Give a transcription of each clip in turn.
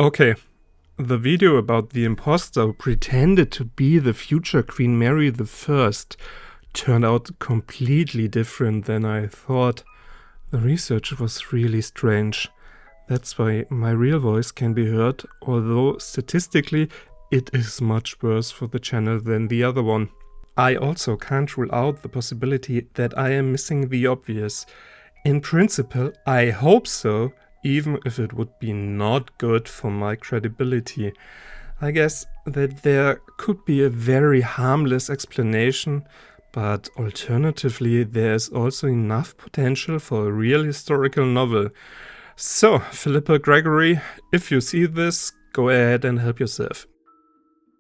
Okay, the video about the imposter who pretended to be the future Queen Mary I turned out completely different than I thought. The research was really strange. That's why my real voice can be heard, although statistically it is much worse for the channel than the other one. I also can't rule out the possibility that I am missing the obvious. In principle, I hope so, even if it would be not good for my credibility. I guess that there could be a very harmless explanation, but alternatively there is also enough potential for a real historical novel. So, Philippa Gregory, if you see this, go ahead and help yourself.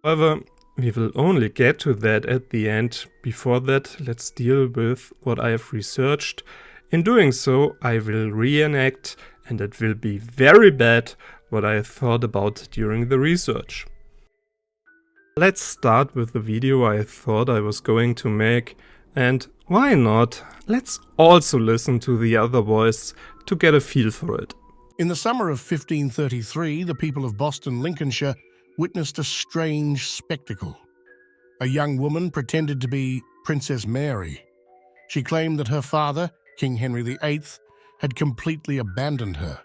However, we will only get to that at the end. Before that, let's deal with what I have researched. In doing so, I will reenact, and it will be very bad, what I thought about during the research. Let's start with the video I thought I was going to make, and why not? Let's also listen to the other voice to get a feel for it. In the summer of 1533, the people of Boston, Lincolnshire, witnessed a strange spectacle. A young woman pretended to be Princess Mary. She claimed that her father, King Henry VIII, had completely abandoned her.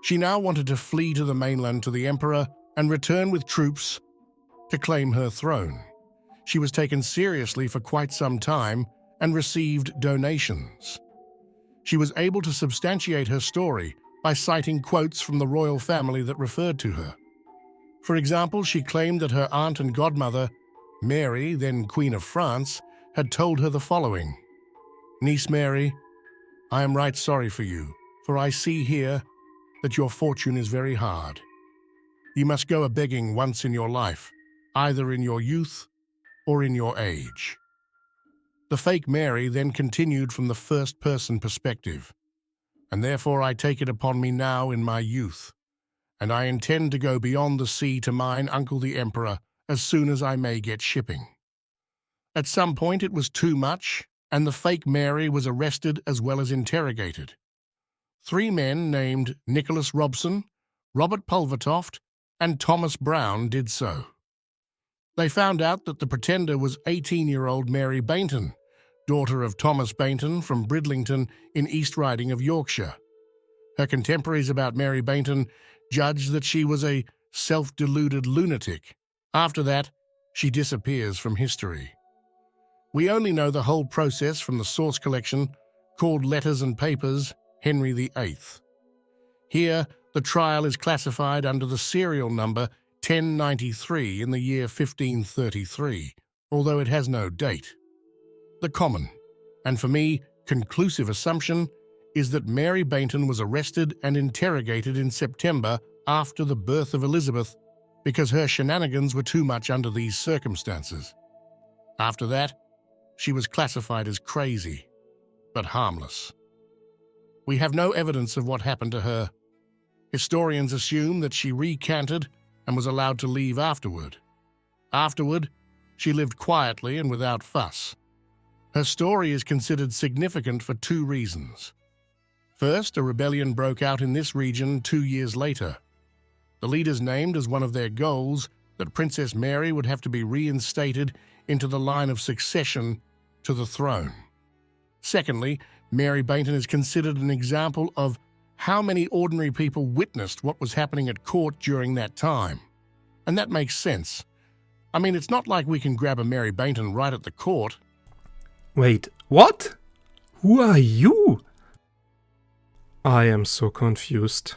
She now wanted to flee to the mainland to the emperor and return with troops to claim her throne. She was taken seriously for quite some time and received donations. She was able to substantiate her story by citing quotes from the royal family that referred to her. For example, she claimed that her aunt and godmother, Mary, then Queen of France, had told her the following: "Niece Mary, I am right sorry for you, for I see here that your fortune is very hard. You must go a-begging once in your life, either in your youth or in your age." The fake Mary then continued from the first-person perspective. "And therefore I take it upon me now in my youth, and I intend to go beyond the sea to mine uncle the emperor as soon as I may get shipping." At some point it was too much, and the fake Mary was arrested as well as interrogated. 3 men named Nicholas Robson, Robert Pulvertoft, and Thomas Brown did so. They found out that the pretender was 18-year-old Mary Baynton, daughter of Thomas Baynton from Bridlington in East Riding of Yorkshire. Her contemporaries about Mary Baynton judged that she was a self-deluded lunatic. After that, she disappears from history. We only know the whole process from the source collection called Letters and Papers, Henry VIII. Here, the trial is classified under the serial number 1093 in the year 1533, although it has no date. The common, and for me, conclusive assumption is that Mary Baynton was arrested and interrogated in September after the birth of Elizabeth because her shenanigans were too much under these circumstances. After that, she was classified as crazy, but harmless. We have no evidence of what happened to her. Historians assume that she recanted and was allowed to leave afterward. Afterward, she lived quietly and without fuss. Her story is considered significant for 2 reasons. First, a rebellion broke out in this region 2 years later. The leaders named as one of their goals that Princess Mary would have to be reinstated into the line of succession to the throne. Secondly, Mary Baynton is considered an example of how many ordinary people witnessed what was happening at court during that time. And that makes sense. I mean, it's not like we can grab a Mary Baynton right at the court. Wait, what? Who are you? I am so confused.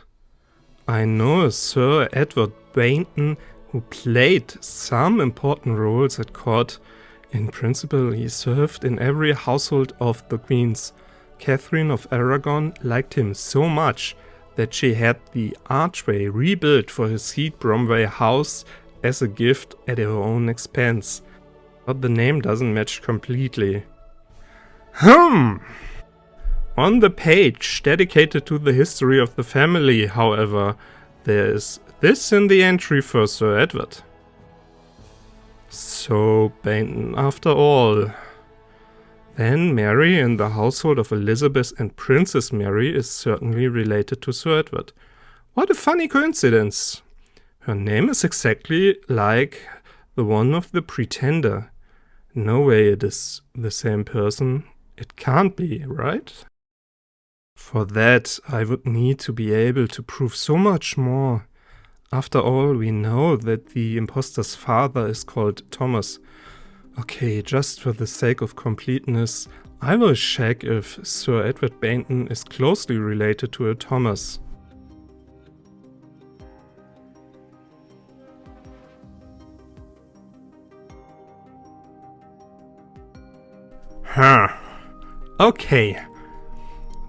I know a Sir Edward Baynton who played some important roles at court. In principle, he served in every household of the queens. Catherine of Aragon liked him so much that she had the archway rebuilt for his seat Bromway House as a gift at her own expense. But the name doesn't match completely. On the page dedicated to the history of the family, however, there is this in the entry for Sir Edward. So Baynton after all. Then Mary in the household of Elizabeth and Princess Mary is certainly related to Sir Edward. What a funny coincidence. Her name is exactly like the one of the pretender. No way it is the same person. It can't be, right? For that, I would need to be able to prove so much more. After all, we know that the imposter's father is called Thomas. Okay, just for the sake of completeness, I will check if Sir Edward Baynton is closely related to a Thomas. Okay.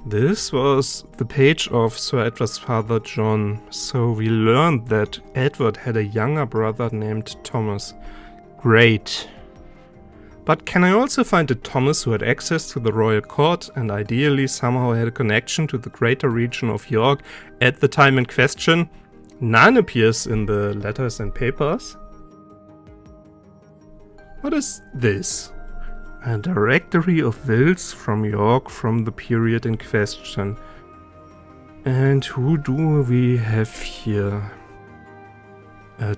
This was the page of Sir Edward's father John, so we learned that Edward had a younger brother named Thomas. Great. But can I also find a Thomas who had access to the royal court and ideally somehow had a connection to the greater region of York at the time in question? None appears in the letters and papers. What is this? A directory of wills from York from the period in question. And who do we have here?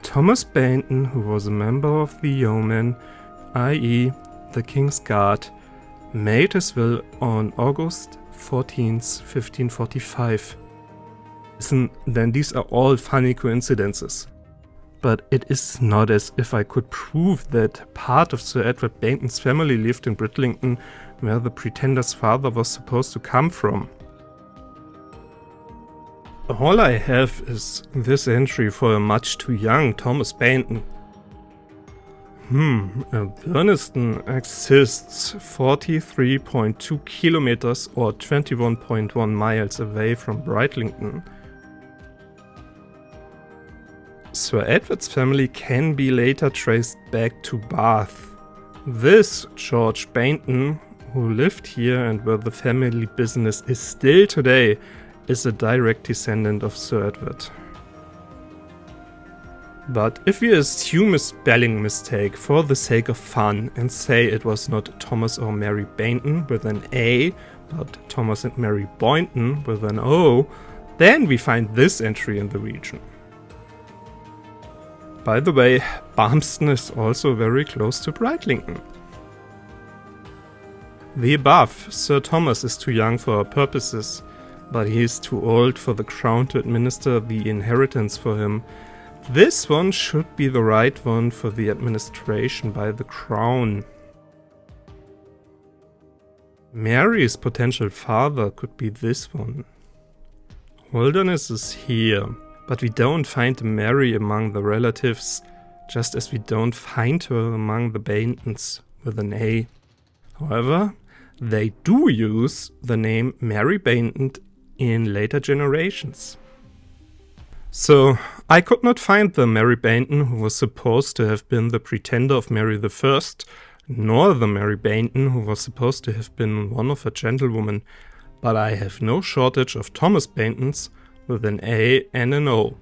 Thomas Baynton, who was a member of the yeomen, i.e. the King's Guard, made his will on August 14th, 1545. Listen, then these are all funny coincidences. But it is not as if I could prove that part of Sir Edward Baynton's family lived in Bridlington, where the pretender's father was supposed to come from. All I have is this entry for a much too young Thomas Baynton. Burniston exists 43.2 kilometers or 21.1 miles away from Bridlington. Sir Edward's family can be later traced back to Bath. This George Baynton, who lived here and where the family business is still today, is a direct descendant of Sir Edward. But if we assume a spelling mistake for the sake of fun and say it was not Thomas or Mary Baynton with an A, but Thomas and Mary Boynton with an O, then we find this entry in the region. By the way, Barmston is also very close to Bridlington. The above, Sir Thomas, is too young for our purposes, but he is too old for the crown to administer the inheritance for him. This one should be the right one for the administration by the crown. Mary's potential father could be this one. Holderness is here. But we don't find Mary among the relatives, just as we don't find her among the Bayntons with an A. However, they do use the name Mary Baynton in later generations. So, I could not find the Mary Baynton who was supposed to have been the pretender of Mary I, nor the Mary Baynton who was supposed to have been one of her gentlewomen, but I have no shortage of Thomas Bayntons with an A and an O.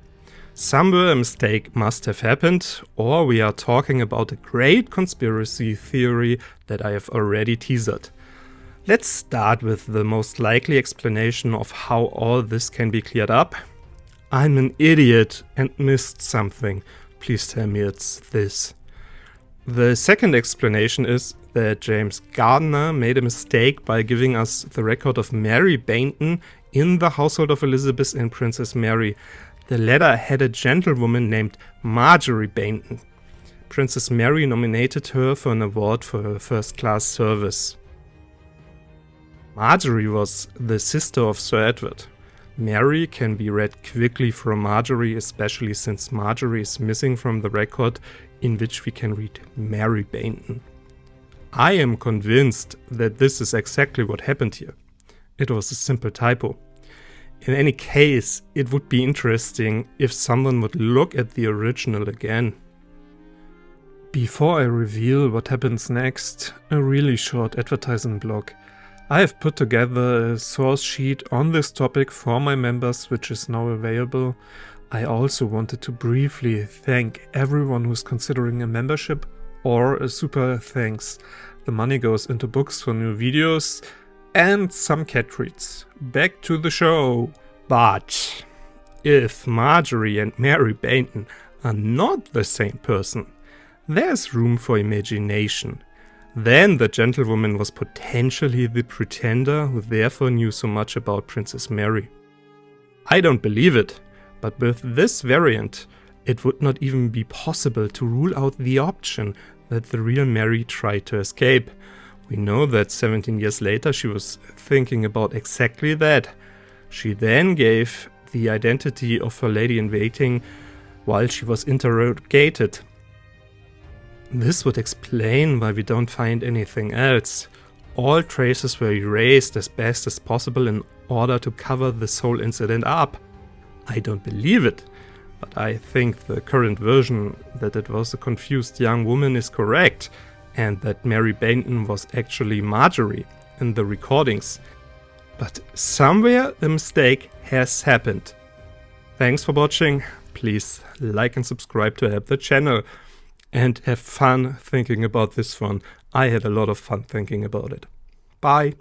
Somewhere a mistake must have happened, or we are talking about a great conspiracy theory that I have already teased. Let's start with the most likely explanation of how all this can be cleared up. I'm an idiot and missed something. Please tell me it's this. The second explanation is that James Gardner made a mistake by giving us the record of Mary Baynton in the household of Elizabeth and Princess Mary. The letter had a gentlewoman named Marjorie Baynton. Princess Mary nominated her for an award for her first-class service. Marjorie was the sister of Sir Edward. Mary can be read quickly from Marjorie, especially since Marjorie is missing from the record in which we can read Mary Baynton. I am convinced that this is exactly what happened here. It was a simple typo. In any case, it would be interesting if someone would look at the original again. Before I reveal what happens next, a really short advertising block. I have put together a source sheet on this topic for my members, which is now available. I also wanted to briefly thank everyone who's considering a membership or a super thanks. The money goes into books for new videos and some cat treats. Back to the show. But if Marjorie and Mary Baynton are not the same person. There's room for imagination. Then the gentlewoman was potentially the pretender who therefore knew so much about Princess Mary. I don't believe it, but with this variant, it would not even be possible to rule out the option that the real Mary tried to escape. We know that 17 years later she was thinking about exactly that. She then gave the identity of her lady-in-waiting while she was interrogated. This would explain why we don't find anything else. All traces were erased as best as possible in order to cover this whole incident up. I don't believe it, but I think the current version that it was a confused young woman is correct, and that Mary Baynton was actually Marjorie in the recordings. But somewhere a mistake has happened. Thanks for watching. Please like and subscribe to help the channel. And have fun thinking about this one. I had a lot of fun thinking about it. Bye.